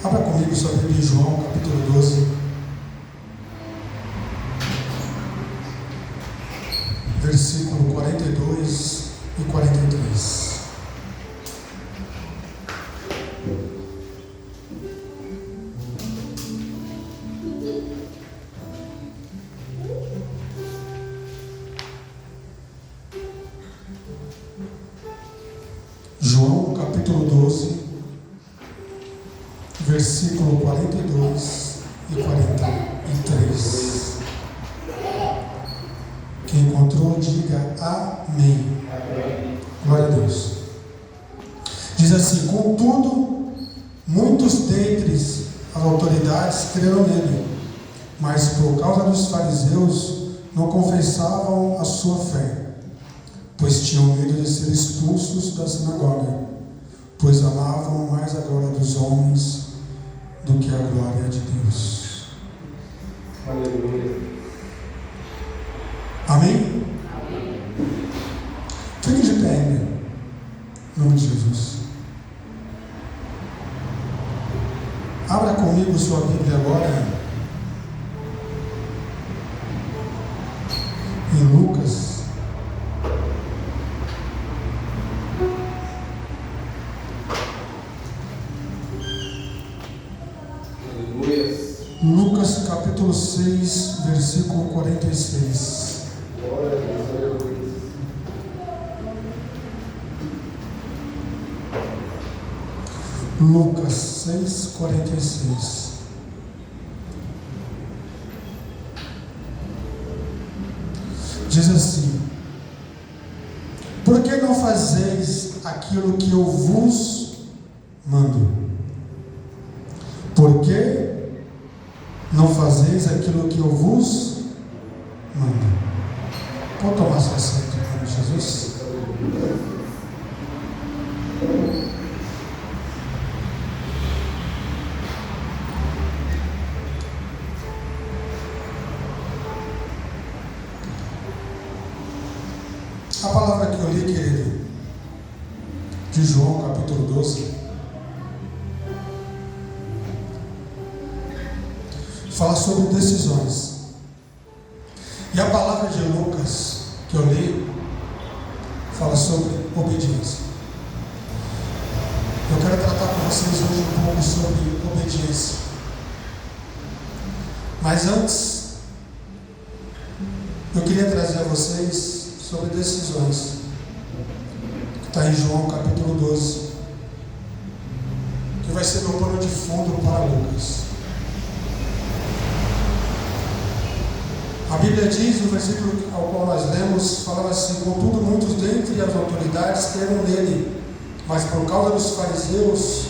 Abra comigo sua Bíblia em João, capítulo 12, versículo 42 e 43. João, capítulo 12, versículo 42 e 43. Quem encontrou, diga amém. Glória a Deus. Diz assim: contudo, muitos dentre as autoridades creram nele, mas por causa dos fariseus não confessavam a sua fé, pois tinham medo de ser expulsos da sinagoga, pois amavam mais a glória dos homens do que a glória de Deus. Aleluia. Amém? Fique de pé ainda, em nome de Jesus. Abra comigo sua Bíblia agora em Lucas. Lucas capítulo 6, versículo 46. Glória a Deus, aleluia. Lucas 6, 46. Diz assim: por que não fazeis aquilo que eu vos mando? Por que não fazeis aquilo que eu vos mando? Pode tomar seu assento em nome de Jesus? A palavra que eu li, querido, de João capítulo 12, fala sobre decisões. E a palavra de Lucas que eu li fala sobre obediência. Eu quero tratar com vocês hoje um pouco sobre obediência. Mas antes, eu queria trazer a vocês sobre decisões, que está em João capítulo 12, que vai ser meu pano de fundo para Lucas. A Bíblia diz, no versículo ao qual nós lemos, falava assim: contudo, muitos dentre as autoridades creram nele, mas por causa dos fariseus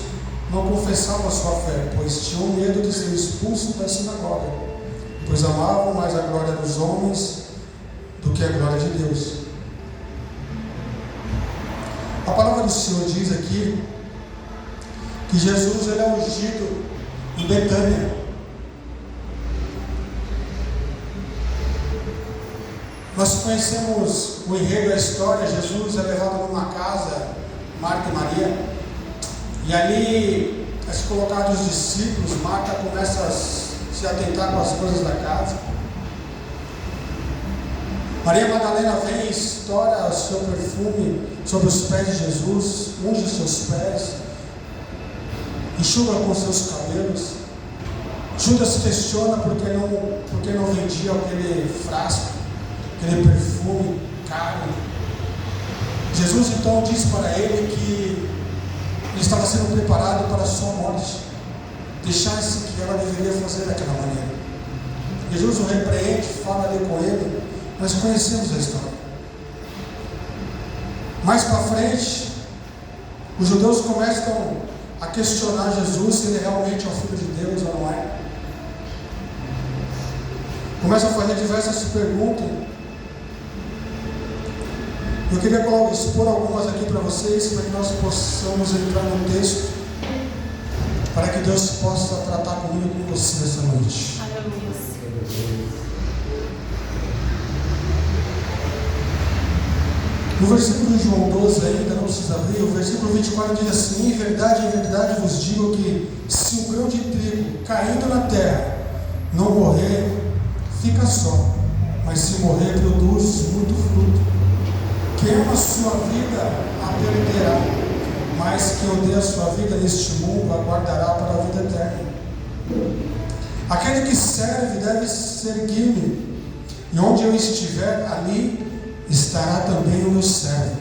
não confessavam a sua fé, pois tinham medo de ser expulsos da sinagoga, pois amavam mais a glória dos homens do que a glória de Deus. A palavra do Senhor diz aqui que Jesus ele é ungido em Betânia. Nós conhecemos o enredo da história. Jesus é levado numa casa, Marta e Maria, e ali é colocado os discípulos. Marta começa a se atentar com as coisas da casa. Maria Madalena vem e estoura o seu perfume sobre os pés de Jesus, unge os seus pés, enxuga com seus cabelos. Judas questiona porque não vendia aquele frasco, aquele perfume caro. Jesus então diz para ele que ele estava sendo preparado para a sua morte, deixasse que ela deveria fazer daquela maneira. Jesus o repreende, fala ali com ele. Nós conhecemos a história. Mais para frente, os judeus começam a questionar Jesus se ele realmente é o Filho de Deus ou não é. Começam a fazer diversas perguntas. Eu queria expor algumas aqui para vocês, para que nós possamos entrar no texto, para que Deus possa tratar comigo e com você essa noite. Aleluia. No versículo de João 12 ainda, não precisa abrir, o versículo 24 diz assim: em verdade vos digo que se um grão de trigo caindo na terra não morrer, fica só, mas se morrer, produz muito fruto. Quem ama a sua vida, a perderá, mas quem odeia a sua vida neste mundo, aguardará para a vida eterna. Aquele que serve deve seguir-me, e onde eu estiver, ali estará também o meu servo.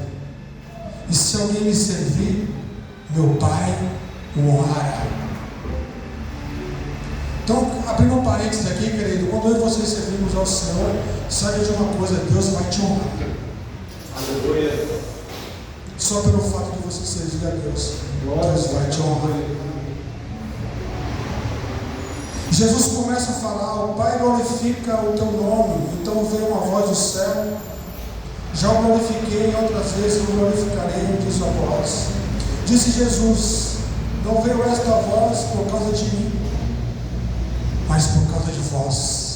E se alguém me servir, meu Pai o honrará. Então, abrindo um parênteses aqui, querido, quando eu e você servimos ao Senhor, saiba de uma coisa: Deus vai te honrar. Aleluia. Só pelo fato de você servir a Deus, Deus vai te honrar. Jesus começa a falar: o Pai glorifica o teu nome. Então veio uma voz do céu: já o glorifiquei, outras vezes eu glorificarei, diz a voz. Disse Jesus: não veio esta voz por causa de mim, mas por causa de vós.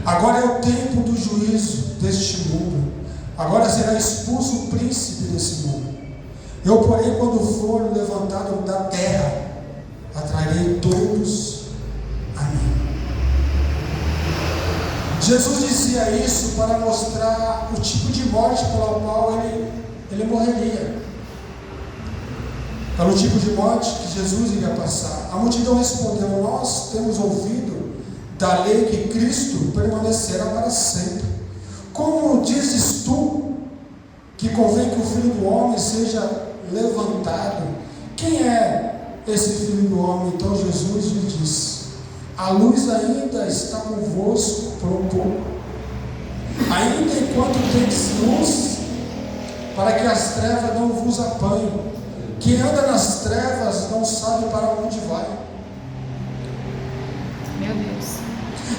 Agora é o tempo do juízo deste mundo. Agora será expulso o príncipe desse mundo. Eu, porém, quando for levantado da terra, atrairei todos a mim. Jesus dizia isso para mostrar o tipo de morte pela qual ele morreria. Pelo tipo de morte que Jesus iria passar. A multidão respondeu: nós temos ouvido da lei que Cristo permanecerá para sempre. Como dizes tu que convém que o Filho do Homem seja levantado? Quem é esse Filho do Homem? Então Jesus lhe disse: a luz ainda está convosco por um pouco, ainda enquanto tendes luz, para que as trevas não vos apanhem. Quem anda nas trevas não sabe para onde vai. Meu Deus.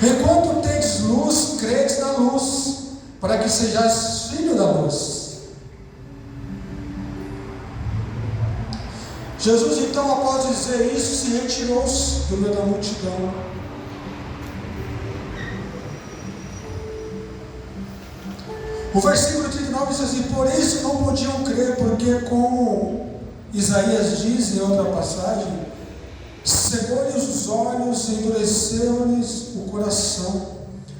Enquanto tendes luz, credes na luz, para que sejais filho da luz. Jesus, então, após dizer isso, se retirou-se do meio da multidão. O versículo 39 diz assim: por isso não podiam crer, porque, como Isaías diz em outra passagem, cegou-lhes os olhos, endureceu-lhes o coração,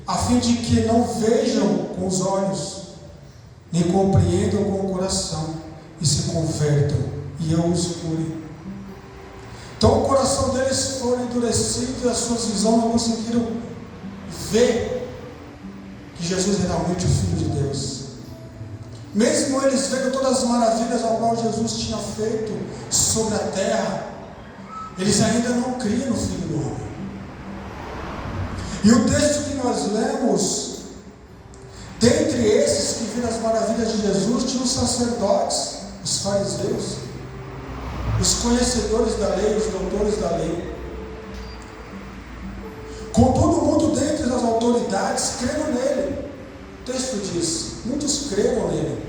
a fim de que não vejam com os olhos, nem compreendam com o coração, e se convertam, e eu os cure. Então o coração deles foi endurecido, e as suas visões não conseguiram ver que Jesus é realmente o Filho de Deus. Mesmo eles vendo todas as maravilhas ao qual Jesus tinha feito sobre a terra, eles ainda não criam no Filho do Homem. E o texto que nós lemos, dentre esses que viram as maravilhas de Jesus, tinha os sacerdotes, os fariseus, os conhecedores da lei, os doutores da lei. Contudo, muito dentre as autoridades creram nele. O texto diz: muitos creram nele.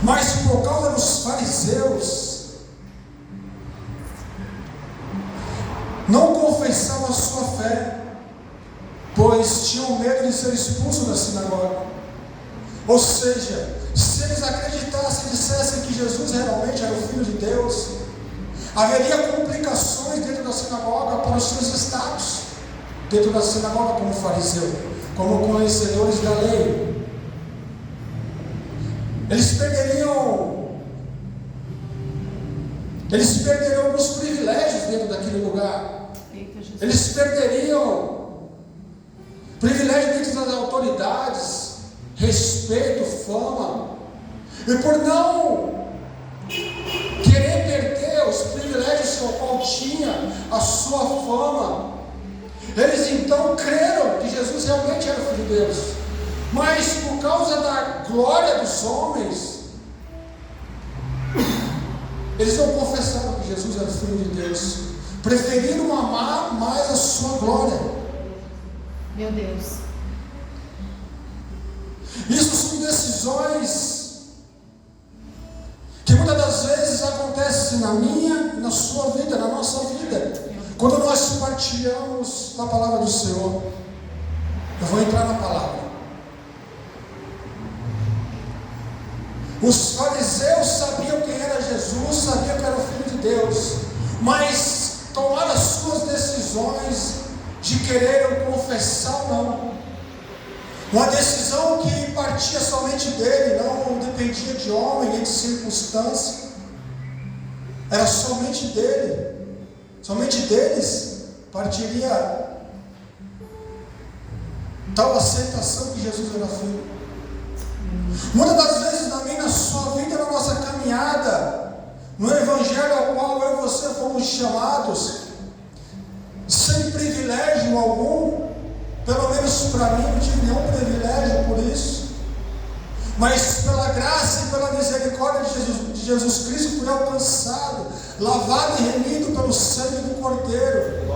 Mas por causa dos fariseus, não confessavam a sua fé, pois tinham medo de ser expulsos da sinagoga. Ou seja, se eles acreditassem e dissessem que Jesus realmente era o Filho de Deus, haveria complicações dentro da sinagoga para os seus status, dentro da sinagoga como fariseu, como conhecedores da lei. Eles perderiam alguns privilégios dentro daquele lugar. Eles perderiam privilégio dentro das autoridades, respeito, fama. E por não querer perder os privilégios ao qual tinha, a sua fama, eles então creram que Jesus realmente era o Filho de Deus. Mas por causa da glória dos homens, eles não confessaram que Jesus era o Filho de Deus. Preferiram amar mais a sua glória. Meu Deus. Isso são decisões que muitas das vezes acontecem na minha e na sua vida, na nossa vida. Quando nós partilhamos da palavra do Senhor, eu vou entrar na palavra. Os fariseus sabiam quem era Jesus, sabiam que era o Filho de Deus, mas tomaram as suas decisões de querer confessar ou não. Uma decisão que partia somente dele, não dependia de homem nem de circunstância. Era somente dele, somente deles partiria tal aceitação que Jesus era Filho. Muitas das vezes também na sua vida, na nossa caminhada, no Evangelho ao qual eu e você fomos chamados, sem privilégio algum, pelo menos para mim, não tive nenhum privilégio por isso, mas pela graça e pela misericórdia de Jesus Cristo fui alcançado, lavado e remido pelo sangue do Cordeiro,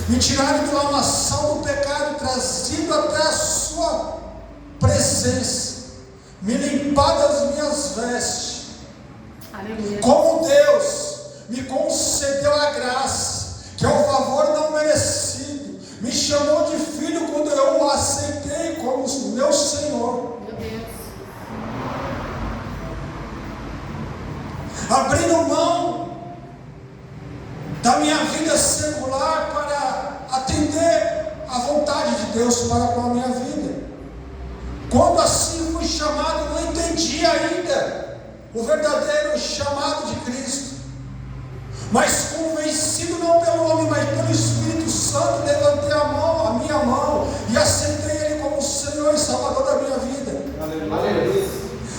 me tirado da lamação do pecado, trazido até a sua presença, me limpado as minhas vestes. Aleluia. Como Deus me concedeu a graça, que é um favor não merecido, me chamou de filho quando eu o aceitei como meu Senhor. Meu Deus. Abrindo mão da minha vida secular para atender a vontade de Deus para com a minha vida. Quando assim fui chamado, não entendi ainda o verdadeiro chamado de Cristo, mas convencido não pelo homem, mas pelo Espírito Santo, levantei a minha mão e aceitei Ele como Senhor e Salvador da minha vida. Aleluia.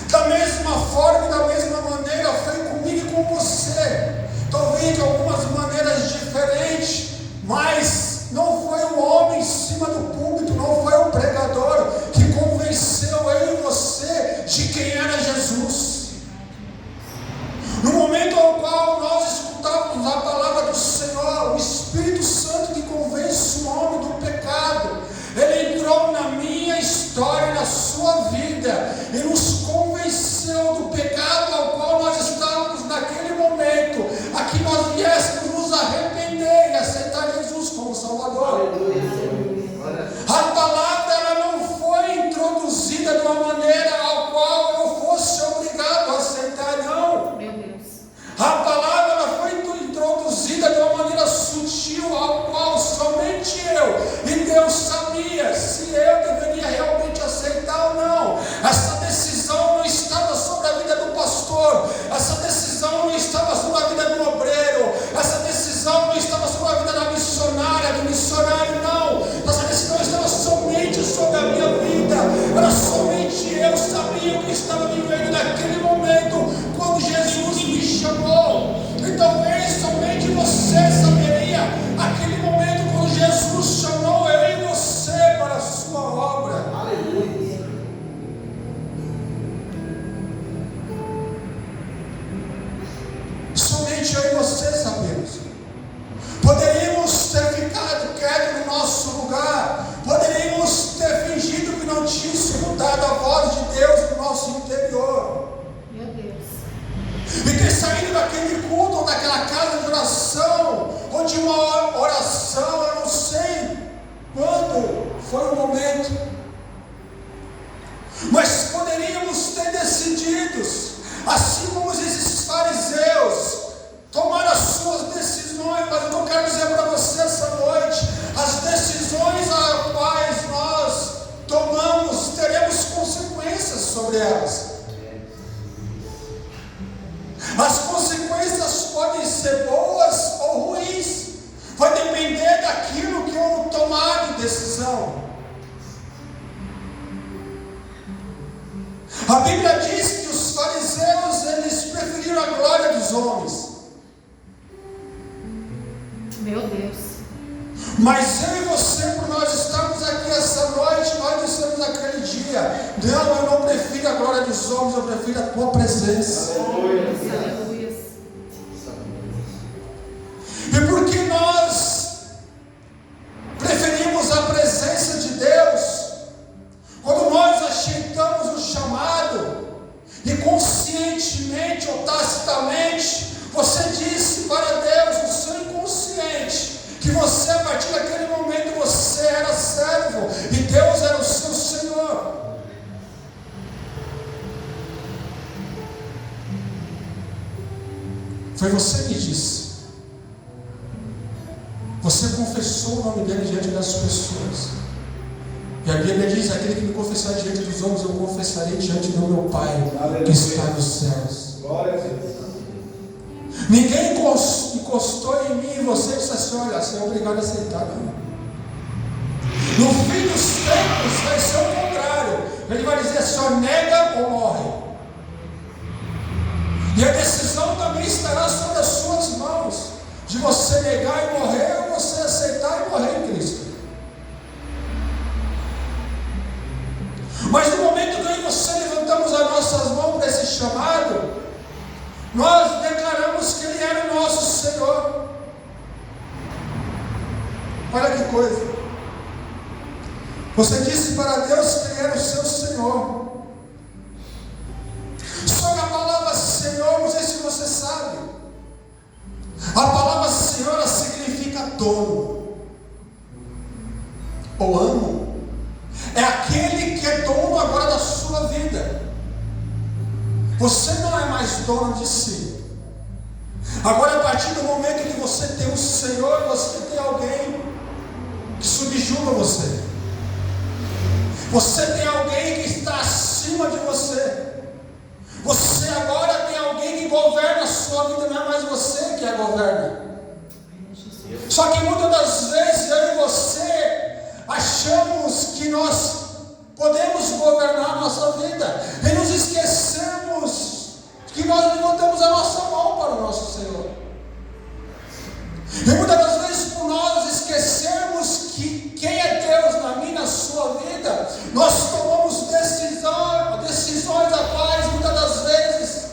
Da mesma forma e da mesma maneira foi comigo e com você, talvez de algumas maneiras diferentes, mas não foi o homem em cima do púlpito, não foi o pregador que convenceu eu e você de quem era Jesus. No momento ao qual nós escutávamos a palavra do Senhor, o Espírito Santo que convence o homem do pecado, ele entrou na minha história, na sua vida, e nos convenceu do pecado ao qual nós estávamos naquele momento, a que nós viéssemos nos arrepender e aceitar Jesus como Salvador. A palavra ela não foi introduzida de uma maneira ao qual eu fosse obrigado a aceitar, não. Meu Deus. A palavra ela foi introduzida de uma maneira sutil, ao qual somente eu e Deus sabia se eu deveria realmente aceitar ou não. Essa decisão não estava sobre a vida do pastor, essa decisão não estava sobre a vida do obreiro, essa decisão não estava sobre a vida da missionária, do missionário, não. Essa decisão estava somente sobre a minha vida. Era somente eu sabia o que estava vivendo naquele momento, quando Jesus me chamou. E talvez somente você saberia aquele momento quando Jesus chamou eu e você para a sua obra. Aleluia. Somente eu e você sabemos. Poderíamos ter ficado quietos no nosso lugar, poderíamos ter fingido que não tinha escutado a voz de Deus no nosso interior. Meu Deus. E ter saído daquele culto, ou daquela casa de oração, ou de uma oração, eu não sei quando foi o momento, mas poderíamos ter decidido, assim como esses fariseus tomaram as suas decisões. Mas eu quero dizer para você essa noite, as decisões às quais nós tomamos, teremos consequências sobre elas. As consequências podem ser boas ou ruins, vai depender daquilo que eu tomar de decisão. A Bíblia diz que os fariseus, eles preferiram a glória dos homens. Meu Deus. Mas eu e você, por nós estarmos aqui essa noite, nós dissemos naquele dia: não, eu não prefiro a glória dos homens, eu prefiro a tua presença. Aleluia. E porque nós preferimos a presença de Deus, quando nós aceitamos o chamado, e conscientemente ou tacitamente, você disse para Deus, no seu inconsciente, que você, a partir daquele momento, você era servo e Deus era o seu Senhor. Foi você que disse. Você confessou o nome dele diante das pessoas. E a Bíblia diz: aquele que me confessar diante dos homens, eu confessarei diante do meu Pai, que está nos céus. Glória a Deus. Ninguém encostou em mim e você disse assim: olha, você é obrigado a aceitar. Não. No fim dos tempos vai ser o contrário. Ele vai dizer assim: ó, nega ou morre. E a decisão também estará sobre as suas mãos, de você negar e morrer, ou você aceitar e morrer em Cristo. Mas no momento que eu e você levantamos as nossas mãos para esse chamado, nós declaramos que Ele era o nosso Senhor. Olha que coisa. Você disse para Deus que Ele era o seu Senhor. Só que a palavra Senhor, não sei se você sabe, a palavra Senhor significa dono ou amo. É aquele que é dono agora da sua vida. Você não é mais dono de si. Agora, a partir do momento que você tem um Senhor, você tem alguém que subjuga você. Você tem alguém que está acima de você. Você agora tem alguém que governa a sua vida, não é mais você que a governa. Só que muitas das vezes eu e você achamos que nós podemos governar a nossa vida e nos esquecemos que nós levantamos a nossa mão para o nosso Senhor. E muitas das vezes, por nós esquecermos que quem é Deus na minha e na sua vida, nós tomamos decisões a quais muitas das vezes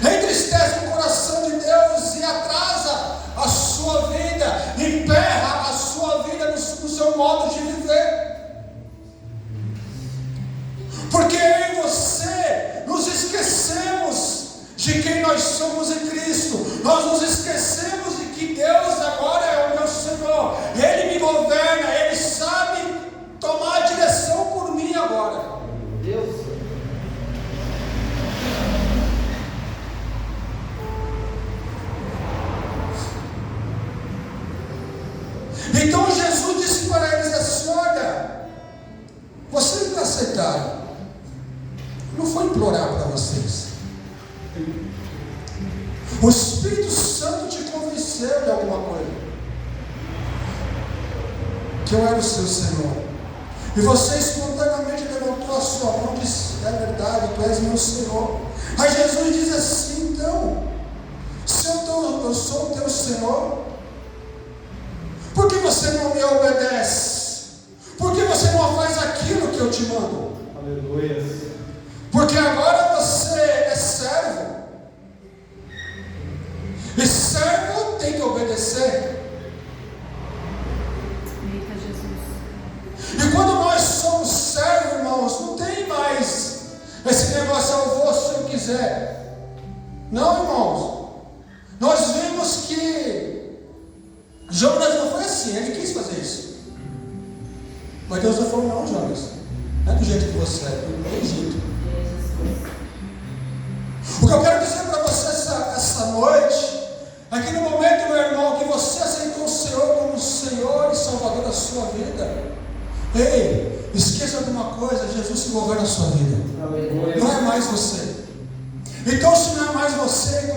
entristece o coração de Deus e atrasa a sua vida, emperra a sua vida no seu modo de viver. Porque eu e você nos esquecemos de quem nós somos em Cristo. Nós nos esquecemos de que Deus agora é o meu Senhor. Ele me governa, Ele sabe tomar a direção por mim agora. Deus. Então Jesus disse para eles assim: olha, vocês me aceitaram. Não foi implorar para vocês. O Espírito Santo te convenceu de alguma coisa, que eu era o seu Senhor. E você espontaneamente levantou a sua mão e disse: é verdade, tu és meu Senhor. Aí Jesus diz assim: então, se eu sou o teu Senhor, por que você não me obedece? Por que você não faz aquilo que eu te mando? Aleluia. Porque agora você é servo. E servo tem que obedecer. Eita Jesus. E quando nós somos servos, irmãos, não tem mais esse negócio: eu vou se eu quiser. Não, irmãos. Nós vimos que Jonas não foi assim, ele quis fazer isso. Mas Deus não falou: não, Jonas, não é do jeito que você é, do meu jeito. O que eu quero dizer para você essa noite é que no momento, meu irmão, que você aceitou o Senhor como Senhor e Salvador da sua vida, ei, esqueça de uma coisa: Jesus que governa a sua vida. Não é mais você. Então, se não é mais você,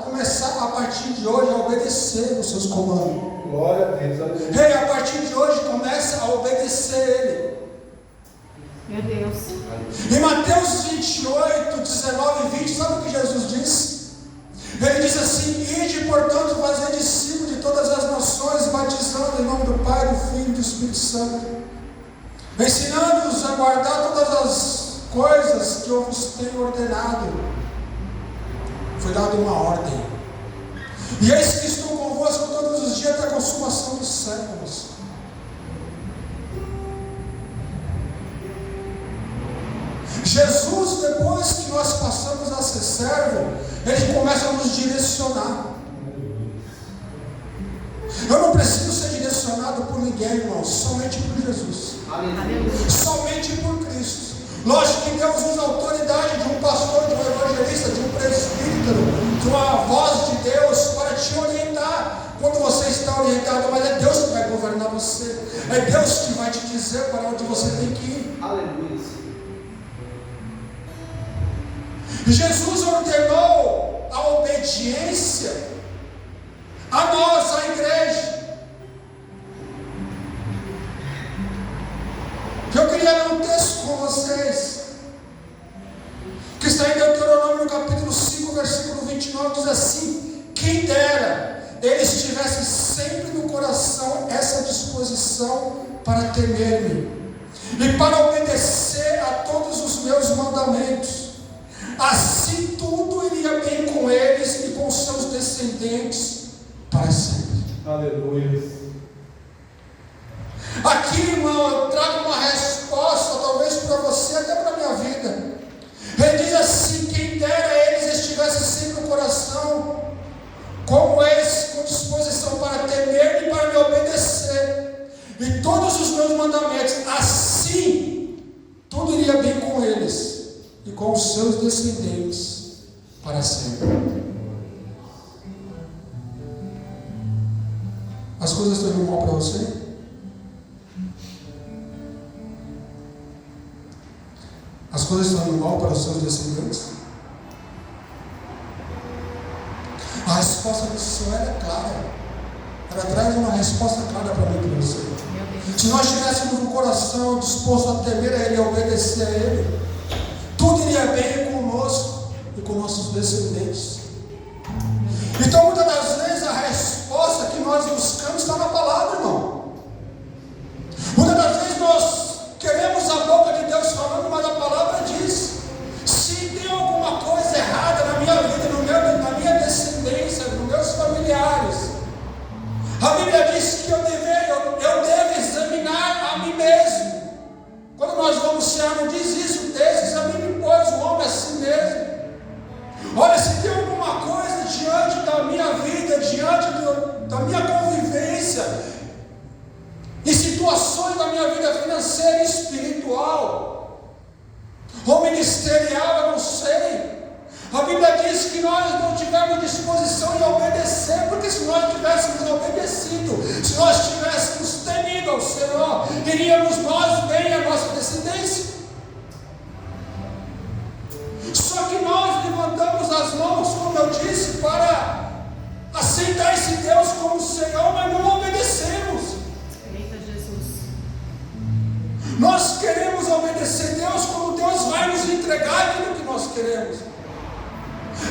começar a partir de hoje a obedecer os seus comandos. Glória a Deus. Aleluia. Ei, a partir de hoje começa a obedecer Ele. Meu Deus. Em Mateus 28, 19 e 20, sabe o que Jesus disse? Ele diz assim: ide, portanto, fazer discípulos de todas as nações, batizando em nome do Pai, do Filho e do Espírito Santo, ensinando-os a guardar todas as coisas que eu vos tenho ordenado. Foi dada uma ordem. E eis que estou convosco todos os dias até a consumação dos séculos. Jesus, depois que nós passamos a ser servo, Ele começa a nos direcionar. Eu não preciso ser direcionado por ninguém, irmão, somente por Jesus. Aleluia. Somente por Cristo. Lógico que Deus usa a autoridade de um pastor, de um evangelista, de um presbítero, orientado, mas é Deus que vai governar você. É Deus que vai te dizer para onde você tem que ir. Aleluia. Jesus ordenou a obediência a nós, a igreja. Eu queria ler um texto com vocês, que está em Deuteronômio no capítulo 5, versículo 29, diz assim: quem dera eles tivessem sempre no coração essa disposição para temer-me e para obedecer a todos os meus mandamentos, assim tudo iria bem com eles e com seus descendentes para sempre. Aleluia. Aqui, irmão, eu trago uma resposta, talvez para você, até para a minha vida. Ele diz assim: quem dera eles estivessem sempre no coração, como eles, com disposição para temer e para me obedecer, e todos os meus mandamentos, assim tudo iria bem com eles e com os seus descendentes para sempre. As coisas estão indo mal para você? As coisas estão indo mal para os seus descendentes? A resposta do Senhor é clara. Ela traz uma resposta clara para mim e para você. Se nós tivéssemos um coração disposto a temer a Ele e a obedecer a Ele, tudo iria bem conosco e com nossos descendentes. Então, muitas das vezes, a resposta que nós buscamos está na palavra, irmão. Muitas das vezes nós queremos a boca de Deus falando, mas a palavra diz: se tem alguma coisa errada na minha vida, na minha descendência, nos meus familiares, a Bíblia diz que eu devo examinar a mim mesmo. Quando nós vamos ser, não diz isso, o texto: examine, pois, o homem a si mesmo. Olha, se tem alguma coisa diante da minha vida, diante da minha convivência, em situações da minha vida financeira e espiritual, ou ministerial, eu não sei. A Bíblia diz que nós não tivemos disposição em obedecer, porque se nós tivéssemos obedecido, se nós tivéssemos temido ao Senhor, iríamos nós bem a nossa descendência. Só que nós levantamos as mãos, como eu disse, para aceitar esse Deus como Senhor, mas não obedecemos. Nós queremos obedecer Deus como Deus vai nos entregar aquilo que nós queremos.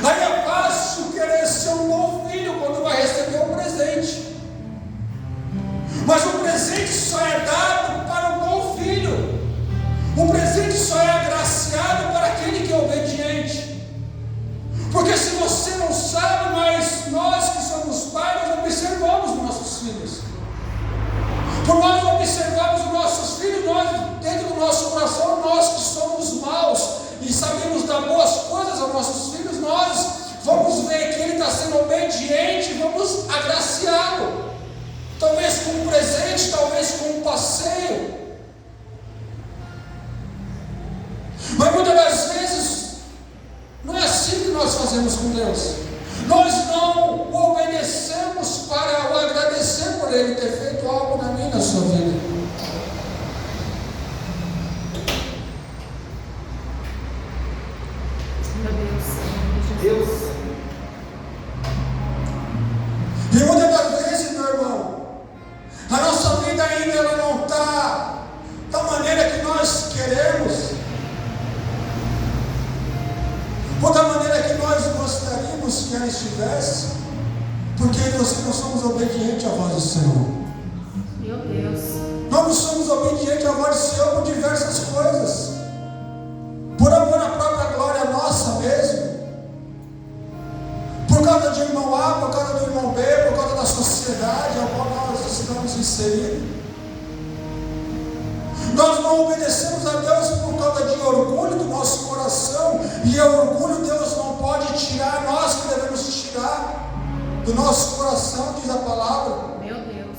Aí é fácil querer ser um bom filho quando vai receber um presente. Mas o presente só é dado para um bom filho. O presente só é agraciado para aquele que é obediente. Porque se você não sabe, mas nós que somos pais, nós observamos nossos filhos. Por nós observarmos os nossos filhos, nós, dentro do nosso coração, nós que somos maus e sabemos dar boas coisas aos nossos filhos, nós vamos ver que ele está sendo obediente e vamos agraciá-lo. Talvez com um presente, talvez com um passeio. Mas muitas das vezes, não é assim que nós fazemos com Deus. Nós não o obedecemos para o agradecer por Ele ter feito algo na minha e na sua vida. Deus. E muitas das vezes, meu irmão, a nossa vida ainda ela não está da maneira que nós queremos, ou da maneira que nós gostaríamos que ela estivesse, porque nós não somos obedientes à voz do Senhor. Meu Deus. Nós não somos obedientes à voz do Senhor por diversas coisas, por amor à própria glória nossa mesmo, por causa de irmão A, por causa do irmão B, por causa da sociedade a qual nós estamos inseridos. Nós não obedecemos a Deus por causa de orgulho do nosso coração, e o orgulho Deus não pode tirar, nós que devemos tirar do nosso coração, diz a palavra. Meu Deus.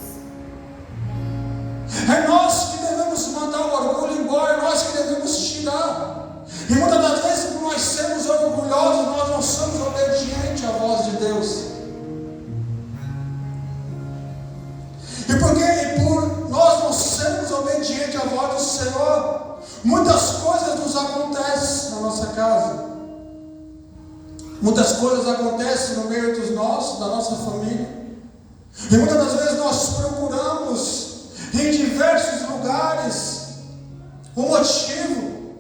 É nós que devemos mandar o orgulho embora, é nós que devemos tirar. E muitas das vezes, por nós sermos orgulhosos, nós não somos obedientes à voz de Deus. Muitas coisas nos acontecem na nossa casa. Muitas coisas acontecem no meio dos nossos, da nossa família. E muitas das vezes nós procuramos em diversos lugares o motivo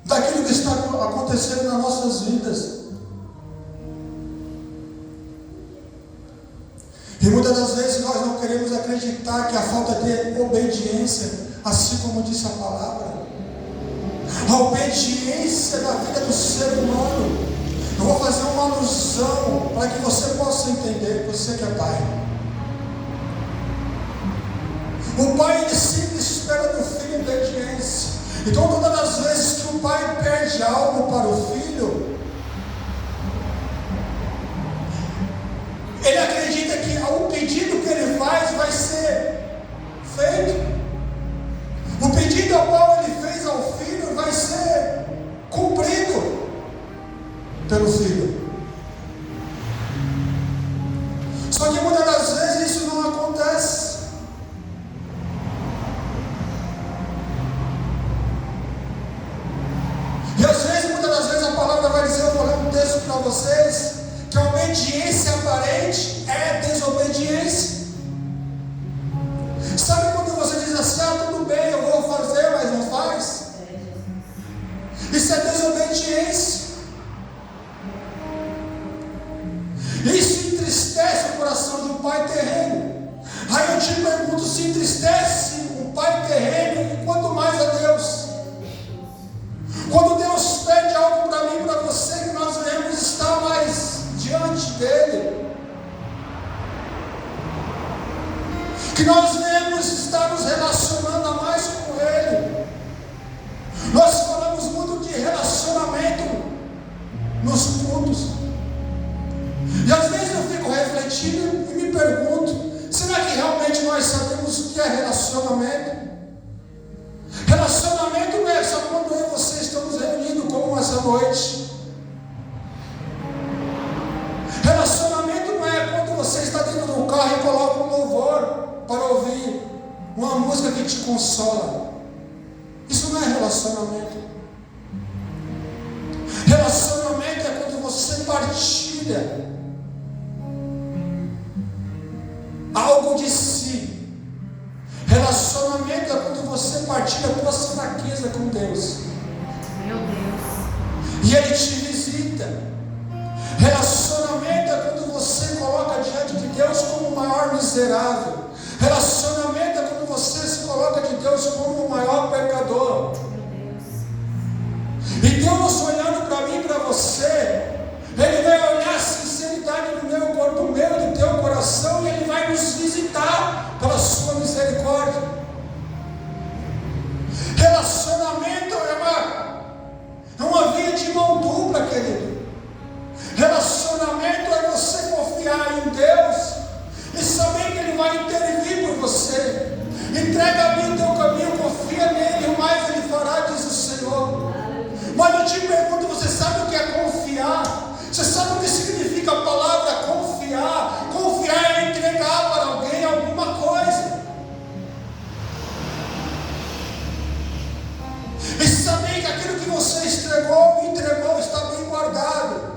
daquilo que está acontecendo nas nossas vidas. E muitas das vezes nós não queremos acreditar que a falta de obediência, assim como disse a palavra, a obediência da vida do ser humano. Eu vou fazer uma alusão para que você possa entender, você que é pai. O pai, ele sempre espera do filho obediência. Então todas as vezes que o pai pede algo para o filho, ele acredita que o pedido que ele faz vai ser feito. O pedido ao qual ele fez ao filho vai ser cumprido pelo filho. Só que muitas das vezes isso não acontece. E às vezes, muitas das vezes a palavra vai dizer, eu vou ler um texto para vocês, que a obediência aparente é desobediência. Sabe quando você diz assim, tudo bem, eu vou fazer, mas não faz? Isso é desobediência. Isso entristece o coração de um pai terreno. Aí eu te pergunto, se entristece um pai terreno, quanto mais a Deus? Quando Deus pede algo para mim e para você, que nós devemos estar mais diante dele, que nós devemos estar nos relacionando a mais com ele. Nós falamos muito de relacionamento nos cultos, e às vezes eu fico refletindo e me pergunto, será que realmente nós sabemos o que é relacionamento? Relacionamento não é só quando eu e você estamos reunidos como essa noite. Relacionamento não é quando você está dentro do carro e coloca um louvor para ouvir uma música que te consola. Isso não é relacionamento. Relacionamento é quando você partilha algo de si. Relacionamento é quando você partilha a tua fraqueza com Deus. Meu Deus. E Ele te visita. Relacionamento é quando você coloca diante de Deus como o maior miserável. Relacionamento é quando você se coloca de Deus como o maior pecador. Meu Deus. E Deus olhando para mim e para você, Ele vai olhar a sinceridade do meu corpo, do meu e do teu coração, e Ele vai nos visitar pela sua misericórdia. Relacionamento é uma via de mão dupla, querido. Relacionamento é você confiar em Deus e saber que Ele vai intervir por você. Entrega a mim o teu caminho, confia nele, o mais Ele fará, diz o Senhor. Mas eu te pergunto, você sabe o que é confiar? Você sabe o que significa a palavra confiar? Confiar é entregar para alguém alguma coisa. E saber que aquilo que você entregou está bem guardado.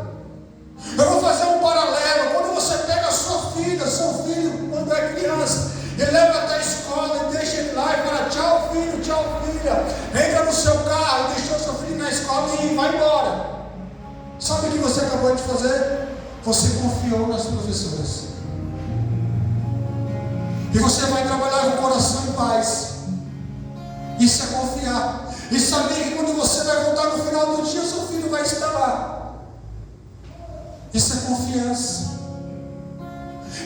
Eu vou fazer um paralelo. Quando você pega a sua filha, seu filho, quando é criança, e leva até a escola e deixa ele lá e fala, tchau filho, tchau filha. Entra no seu carro, deixou seu filho na escola e vai embora. Sabe o que você acabou de fazer? Você confiou nas professoras. E você vai trabalhar com o coração em paz. Isso é confiar. E saber que quando você vai voltar no final do dia, seu filho vai estar lá. Isso é confiança.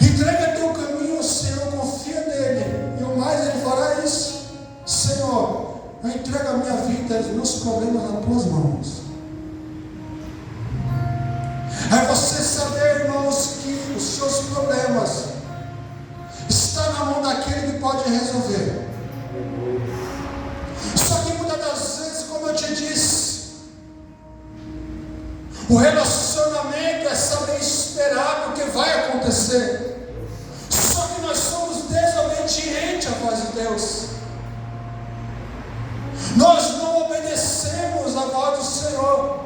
Entrega teu caminho ao Senhor, confia nele. E o mais Ele fará isso. Senhor, eu entrego a minha vida, os meus problemas nas tuas mãos. É você saber, irmãos, que os seus problemas estão na mão daquele que pode resolver. Só que muitas das vezes, como eu te disse, o relacionamento é saber esperar o que vai acontecer. Só que nós somos desobedientes à voz de Deus. Nós não Senhor.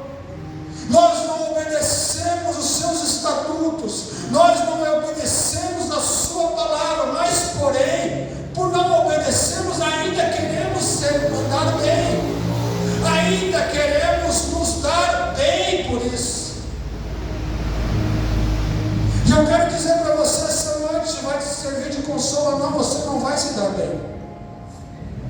Nós não obedecemos os seus estatutos, nós não obedecemos a sua palavra, mas porém, por não obedecermos, ainda queremos ser mandados bem, ainda queremos nos dar bem por isso. E eu quero dizer para você essa noite, vai te servir de consolo, não, você não vai se dar bem.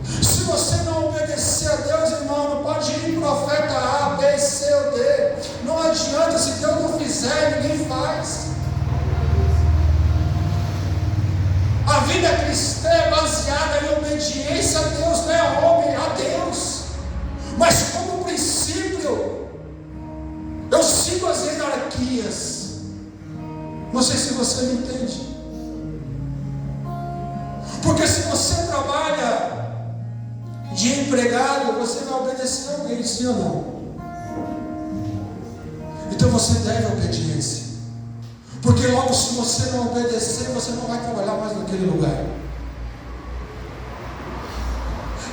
Se você não obedecer a Deus, irmão, não pode ir profeta A, B, C ou D. Não adianta, se Deus não fizer, ninguém faz. A vida cristã é baseada em obediência a Deus, não é homem, a Deus. Mas como princípio, eu sigo as hierarquias. Não sei se você me entende. Porque se você trabalha de empregado, você vai obedecer a alguém, sim ou não? Então você deve obediência. Porque logo, se você não obedecer, você não vai trabalhar mais naquele lugar.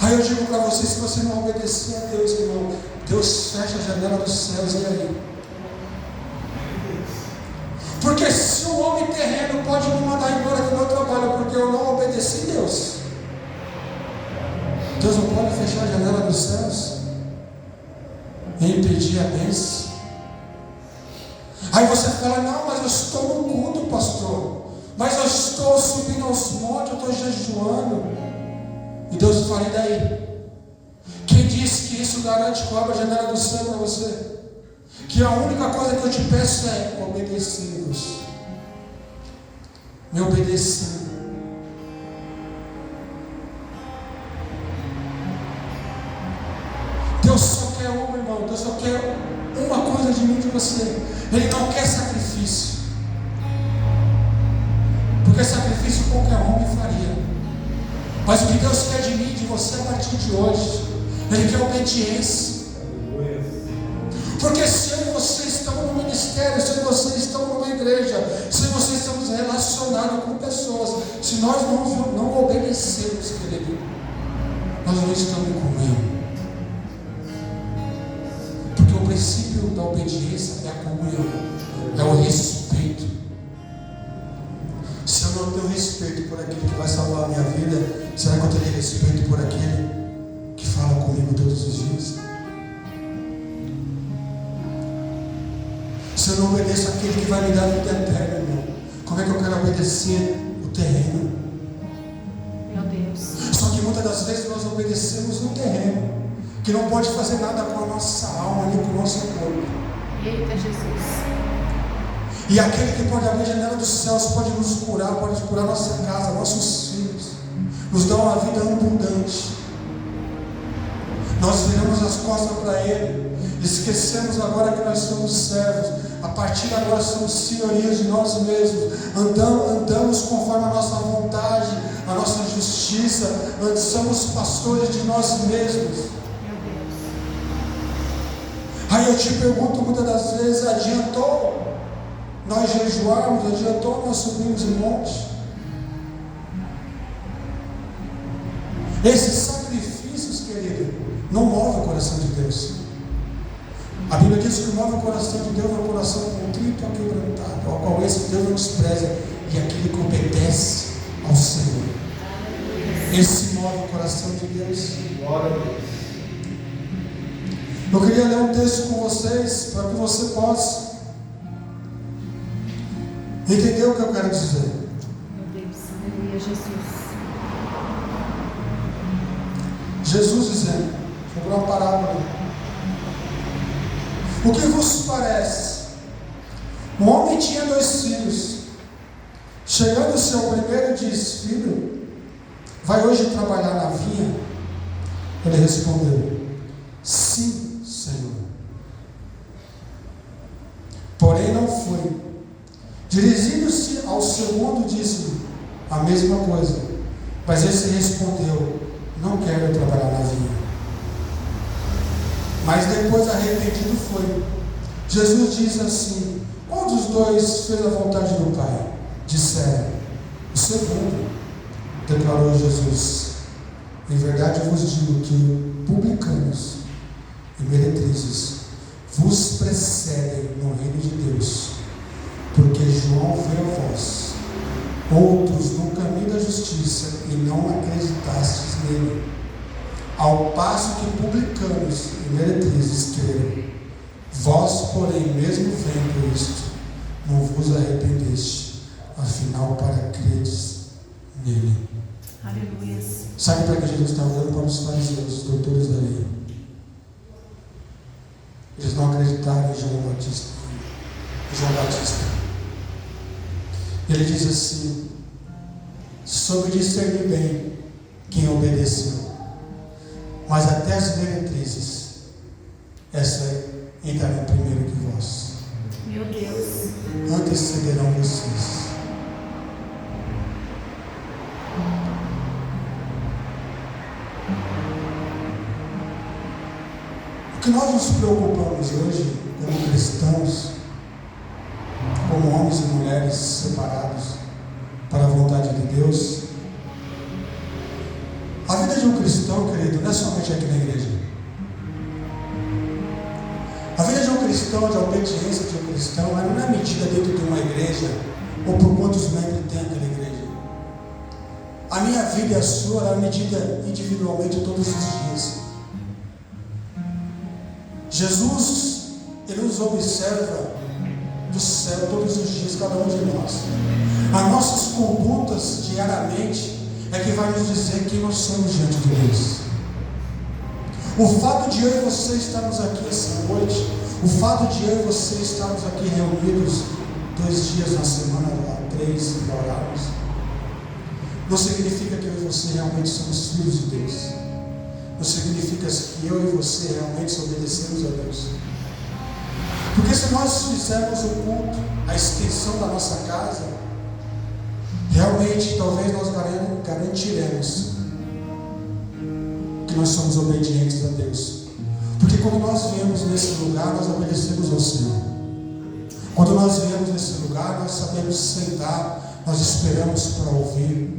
Aí eu digo para você, se você não obedecer a Deus, irmão, Deus fecha a janela dos céus, e aí? Porque se o homem terreno pode me mandar embora do meu trabalho porque eu não obedeci a Deus, Deus não pode fechar a janela dos céus e impedir a bênção. Aí você fala, não, mas eu estou no culto, pastor, mas eu estou subindo aos montes, eu estou jejuando. E Deus fala, e daí? Quem disse que isso garante que eu abra a janela do céu para você? Que a única coisa que eu te peço é obedecer-vos. Me obedecer. Deus só quer uma, irmão. Deus só quer uma coisa de mim e de você. Ele não quer sacrifício. Porque sacrifício qualquer homem faria. Mas o que Deus quer de mim e de você a partir de hoje, Ele quer obediência. Porque se eu e você estamos no ministério, se eu e você estamos numa igreja, se eu e você estamos relacionados com pessoas, se nós não obedecermos, querido, nós não estamos em comunhão. Porque o princípio da obediência é a comunhão, é o respeito. Se eu não tenho respeito por aquele que vai salvar a minha vida, será que eu terei respeito por aquele que fala comigo todos os dias? Se eu não obedeço aquele que vai me dar a vida eterna, irmão, como é que eu quero obedecer o terreno? Meu Deus. Só que muitas das vezes nós obedecemos no terreno, que não pode fazer nada com a nossa alma nem com o nosso corpo. Eita Jesus. E aquele que pode abrir a janela dos céus, pode nos curar, pode curar nossa casa, nossos filhos, nos dar uma vida abundante. Nós viramos as costas para Ele, esquecemos agora que nós somos servos. A partir de agora somos senhorias de nós mesmos, andamos conforme a nossa vontade, a nossa justiça, somos pastores de nós mesmos. Meu Deus. Aí eu te pergunto muitas das vezes, adiantou nós jejuarmos, adiantou nós subirmos em monte? Esses sacrifícios, querido, não movem o coração de Deus. A Bíblia diz que move o coração de Deus é o coração contrito e quebrantado, ao qual esse Deus não despreza, e aquele que obedece ao Senhor. Esse move o coração de Deus. Glória a Deus. Eu queria ler um texto com vocês, para que você possa entender o que eu quero dizer. Meu Deus. Aleluia, Jesus. Jesus dizendo, vou dar uma parábola. O que vos parece? Um homem tinha 2 filhos. Chegando o seu primeiro, diz: filho, vai hoje trabalhar na vinha? Ele respondeu: sim, Senhor. Porém não foi. Dirigindo-se ao segundo, disse-lhe a mesma coisa. Mas esse respondeu: não quero trabalhar na vinha. Mas depois arrependido foi. Jesus diz assim: qual dos 2 fez a vontade do Pai? Disseram: o segundo. Declarou Jesus: em verdade eu vos digo que publicanos e meretrizes vos precedem no reino de Deus, porque João veio a vós, outros no caminho da justiça, e não acreditastes nele, ao passo que publicanos e meretrizes creram. Vós, porém, mesmo vendo isto, não vos arrependeste, afinal, para credes nele. Aleluia. Sabe para que Jesus está olhando para os fariseus, os doutores da lei? Eles não acreditaram em João Batista. Ele diz assim: soube discernir bem quem obedeceu, mas até as meretrizes, essa entrarão primeiro que vós. Meu Deus. Antecederão vocês. O que nós nos preocupamos hoje, como cristãos, como homens e mulheres separados para a vontade de Deus, a vida de um cristão, querido, não é somente aqui na igreja. A vida de um cristão, a obediência de um cristão, ela não é medida dentro de uma igreja ou por quantos membros tem aquela igreja. A minha vida e a sua, ela é medida individualmente todos os dias. Jesus, Ele nos observa do céu todos os dias, cada um de nós. As nossas condutas diariamente é que vai nos dizer quem nós somos diante de Deus. O fato de eu e você estarmos aqui essa noite, o fato de eu e você estarmos aqui reunidos 2 dias na semana, 3, para orarmos, não significa que eu e você realmente somos filhos de Deus. Não significa que eu e você realmente obedecemos a Deus. Porque se nós fizermos o culto, a extensão da nossa casa, realmente talvez nós garantiremos que nós somos obedientes a Deus. Porque quando nós viemos nesse lugar, nós obedecemos ao Senhor. Quando nós viemos nesse lugar, nós sabemos sentar, nós esperamos para ouvir.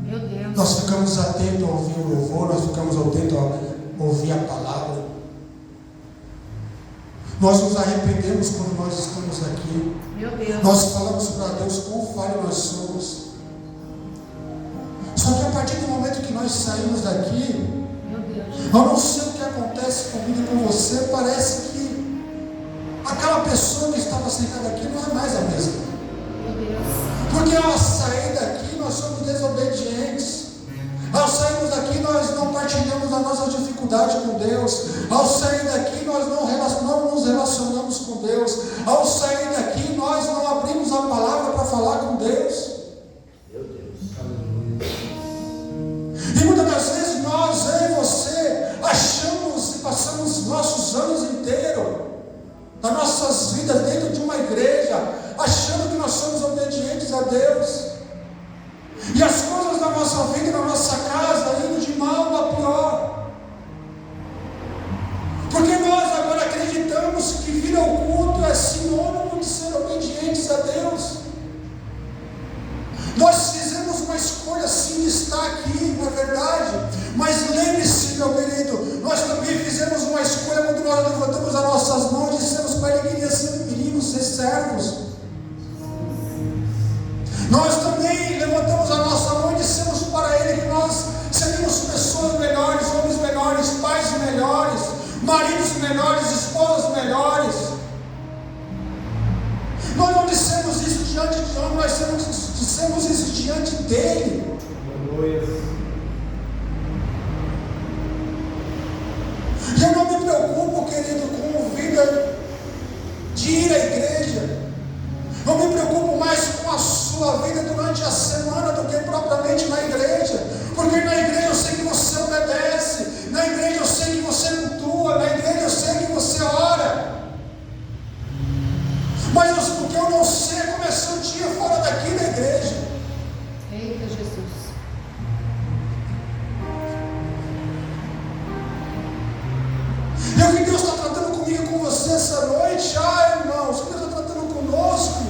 Meu Deus. Nós ficamos atentos a ouvir o louvor, nós ficamos atentos a ouvir a palavra. Nós nos arrependemos quando nós estamos aqui. Meu Deus. Nós falamos para Deus quão falho nós somos. Só que a partir do momento que nós saímos daqui, Meu Deus. eu não sei o que acontece comigo e com você, parece que aquela pessoa que estava sentada aqui não é mais a mesma. Meu Deus. Porque ao sair daqui nós somos desobedientes. Ao sairmos daqui nós não partilhamos a nossa dificuldade com Deus. Ao sair daqui nós não nos relacionamos com Deus. Ao sair daqui nós não abrimos a palavra para falar com Deus. Meu Deus. E muitas das vezes nós, eu e você, achamos e passamos nossos anos inteiros das nossas vidas dentro de uma igreja, achando que nós somos obedientes a Deus. E as coisas da nossa vida, da nossa casa, indo de mal a pior. Porque nós agora acreditamos que vir ao culto é sinônimo de ser obedientes a Deus. Nós fizemos uma escolha sim de estar aqui, na verdade. Mas lembre-se, meu querido, nós também fizemos uma escolha quando nós levantamos as nossas mãos e dissemos para Ele que iríamos ser servos. Nós também levantamos a nossa mão e dissemos para Ele que nós seríamos pessoas melhores, homens melhores, pais melhores, maridos melhores, esposas melhores. Nós não dissemos isso diante de homem, nós dissemos isso diante dEle. E eu não me preocupo, querido, com vida de ir à igreja. Eu me preocupo mais com a sua vida durante a semana do que propriamente na igreja. Porque na igreja eu sei que você obedece, na igreja eu sei que você cultua, na igreja eu sei que você ora. Mas o que eu não sei é começar o dia fora daqui da igreja. Eita Jesus. E o que Deus está tratando comigo e com você essa noite? Irmãos, o que Deus está tratando conosco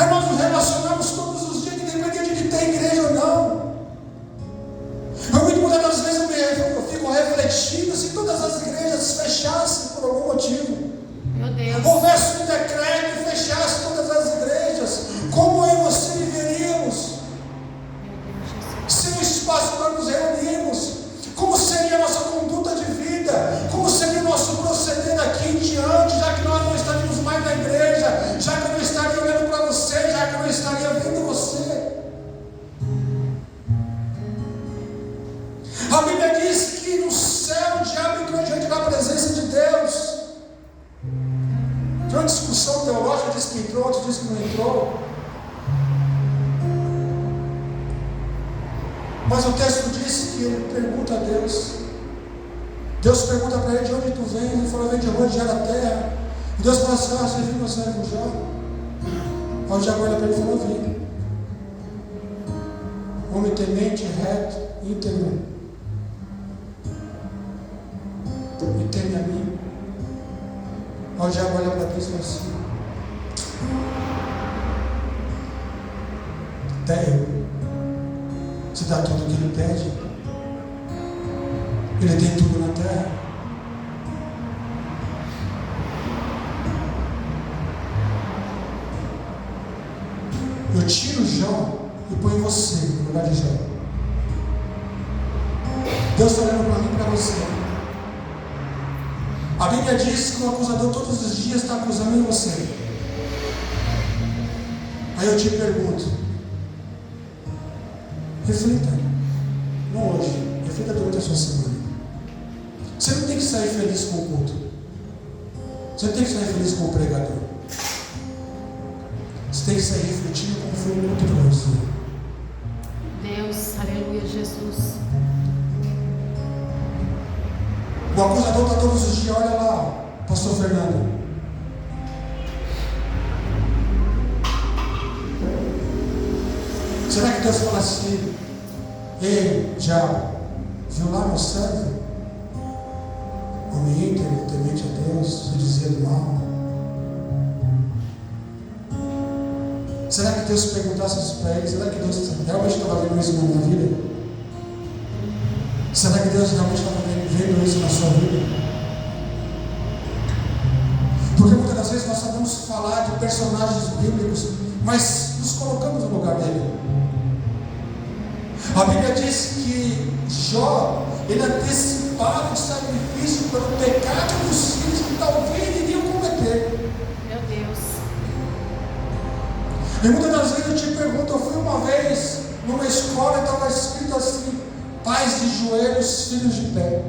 é nós nos relacionamos todos os dias Mas o texto diz que ele pergunta a Deus. Deus pergunta para ele: de onde tu vens? Ele falou: vem de onde? Já da terra. E Deus fala assim: você viu meu servo Jó? Aí o Jó olha para ele e falou: vi. Homem temente, reto, íntegro, e teme a mim. Aí o Jó olha para Deus e fala assim: até eu. Se dá tudo o que ele pede. Ele tem tudo na terra. Eu tiro Jó e ponho você no lugar de Jó. Deus está olhando para mim e para você. A Bíblia diz que o acusador todos os dias está acusando você. Aí eu te pergunto, reflita, não hoje, reflita durante a sua semana. Você não tem que sair feliz com o culto. Você não tem que sair feliz com o pregador. Você tem que sair refletindo como foi o culto para você. Deus, aleluia, Jesus. O acusador está todos os dias, olha lá, pastor Fernando. Será que Deus fala assim: ei, diabo, viu lá meu servo? Homem íntegro, temente a Deus, se dizia do mal. Será que Deus perguntasse isso para ele? Será que Deus realmente estava vendo isso na minha vida? Será que Deus realmente estava vendo isso na sua vida? Porque muitas das vezes nós sabemos falar de personagens bíblicos, mas nos colocamos no lugar dele. A Bíblia diz que Jó, ele antecipava o sacrifício pelo pecado dos filhos que talvez iriam cometer. Meu Deus. E muitas das vezes eu te pergunto, eu fui uma vez numa escola e estava escrito assim: pais de joelhos, filhos de pé.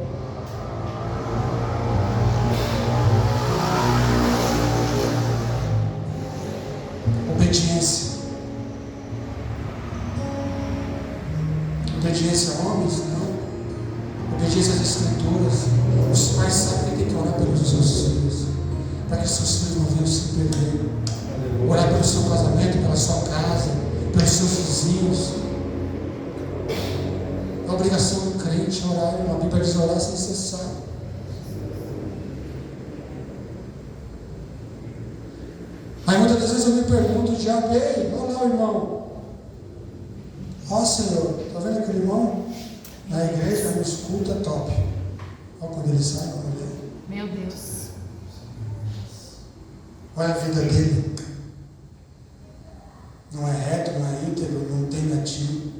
Obediência. Obediência a homens? Não. Obediência às Escrituras. Os pais sabem que tem que orar pelos seus filhos, para que seus filhos não venham se perder. Orar pelo seu casamento, pela sua casa, pelos seus vizinhos. É obrigação do crente orar. A Bíblia diz orar sem cessar. Aí muitas das vezes eu me pergunto: diabo, ei, olha lá o irmão. Ó Senhor, está vendo aquele irmão? Na igreja, no escuta, top. Olha quando ele sai, quando ele... Meu Deus. Olha a vida dele. Não é reto, não é íntegro, não tem gatilho.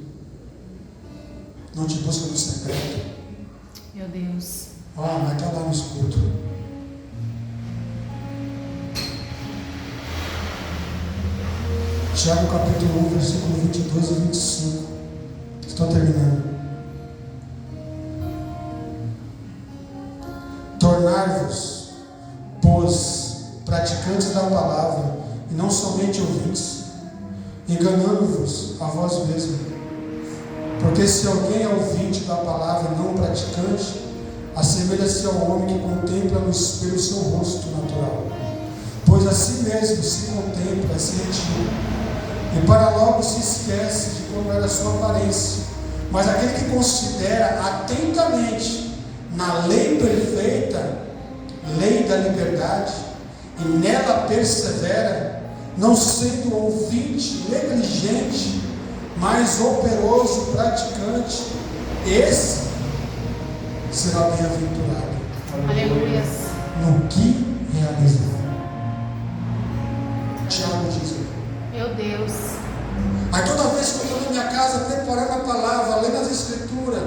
Não te busca no secreto. Meu Deus. Ah, mas está lá no escuto. Tiago capítulo 1, versículo 22 e 25. Estou terminando. Tornai-vos, pois, praticantes da palavra, e não somente ouvintes, enganando-vos a vós mesmos. Porque se alguém é ouvinte da palavra e não praticante, assemelha-se ao homem que contempla no espelho o seu rosto natural. Pois a si mesmo se contempla, se retira, e para logo se esquece de como era a sua aparência. Mas aquele que considera atentamente na lei perfeita, lei da liberdade, e nela persevera, não sendo ouvinte negligente, mas operoso praticante, esse será bem-aventurado Aleluia. no que realizar. Tiago diz. Meu Deus. Aí toda vez que eu estou na minha casa preparando a palavra, lendo as escrituras,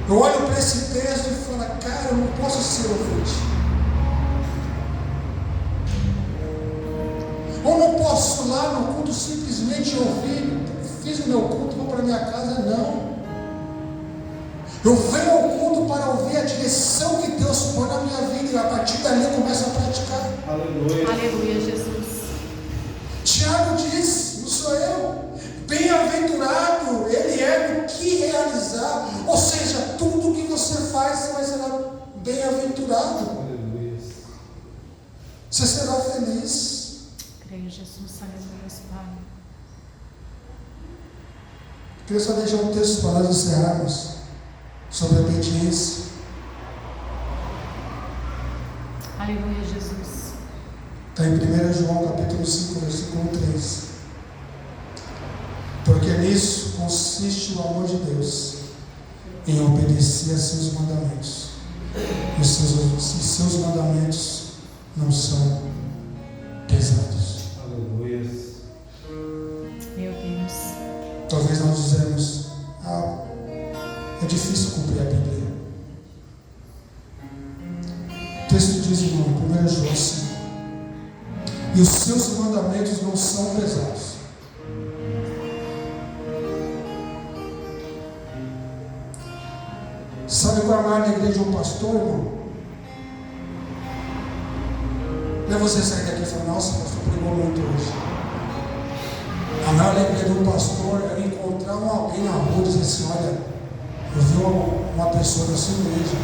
eu olho para esse texto e falo: cara, eu não posso ser ouvinte. Ou não posso ir lá no culto simplesmente ouvir, fiz o meu culto, vou para minha casa. Não. Eu venho ao culto para ouvir a direção que Deus põe na minha vida, e a partir dali eu começo a praticar. Aleluia. Aleluia, Jesus. Tiago diz, não sou eu, bem Bem-aventurado ele é no que realizar. Ou seja, tudo que você faz, você vai ser bem-aventurado. Aleluia. Você será feliz. Creio, Jesus. Aleluia, Pai. Queria só deixar um texto para nós encerrarmos sobre a obediência. Aleluia, Jesus. Está em 1 João capítulo 5, versículo 3. Porque nisso consiste o amor de Deus, em obedecer a seus mandamentos. E seus mandamentos não são pesados. Aleluia. Meu Deus. Talvez nós dizemos, é difícil cumprir a Bíblia. O texto diz, irmão, 1 João 5, e os seus mandamentos não são pesados. Sabe qual é a maior alegria de um pastor, irmão? Não é você sair daqui e falar, nossa, o pastor pregou muito hoje. A maior alegria de um pastor é encontrar alguém na rua e dizer assim, olha, eu vi uma pessoa da sua igreja,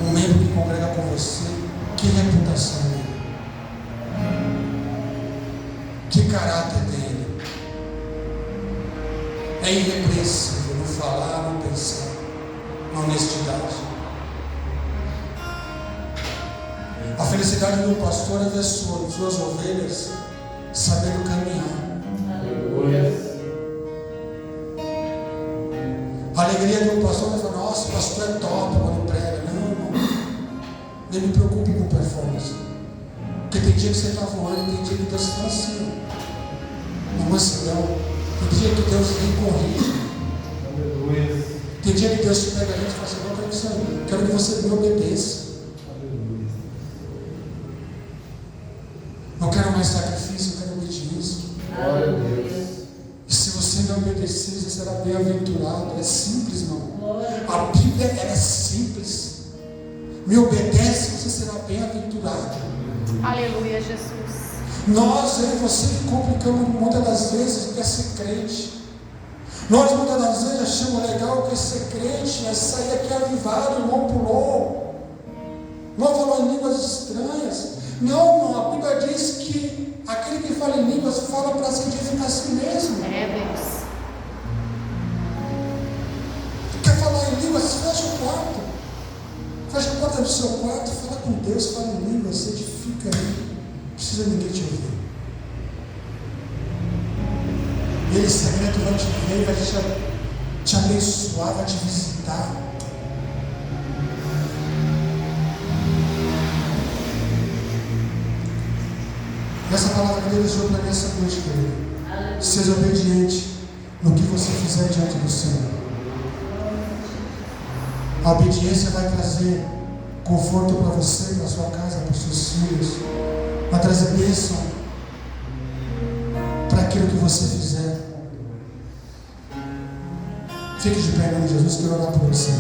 um membro que congrega com você, que reputação dele, que caráter dele, é irrepreensível no falar, no pensar, na honestidade. A felicidade do pastor é ver suas ovelhas sabendo caminhar. Aleluia. A alegria de um pastor é falar, nossa, o pastor é top quando prega. Não, irmão, nem me preocupe com performance. Porque tem dia que você está voando e tem dia que Deus está assim, na mansidão. Tem dia que Deus nem corrige. Aleluia. Tem dia que Deus pega a gente e fala assim, não, quero que você me obedeça. Aleluia. Não quero mais sacrifício, eu quero obediência. Glória a Deus. E se você me obedecer, você será bem-aventurado. É simples, irmão. A Bíblia ela é simples. Me obedece, você será bem-aventurado. Aleluia, Jesus. Nós, eu e você, que complicamos muitas das vezes o que é ser crente. Nós, muitas das vezes, achamos legal o que é ser crente, é sair aqui avivado, irmão pulou. Não falou em línguas estranhas. Não, irmão, a Bíblia diz que aquele que fala em línguas fala para se edificar a si mesmo. É, Deus. Quer falar em línguas? Fecha o quarto. Fecha a porta do seu quarto, fala com Deus, fala em línguas, se edifica aí. Não precisa ninguém te ouvir. Ele secreto vai te ver, vai te abençoar, vai te visitar. Essa palavra que Deus deu para mim essa noite, querido. Seja obediente no que você fizer diante do Senhor. A obediência vai trazer conforto para você, para sua casa, para os seus filhos. Vai trazer bênção para aquilo que você fizer. Fique de pé em nome de Jesus, quero orar por você.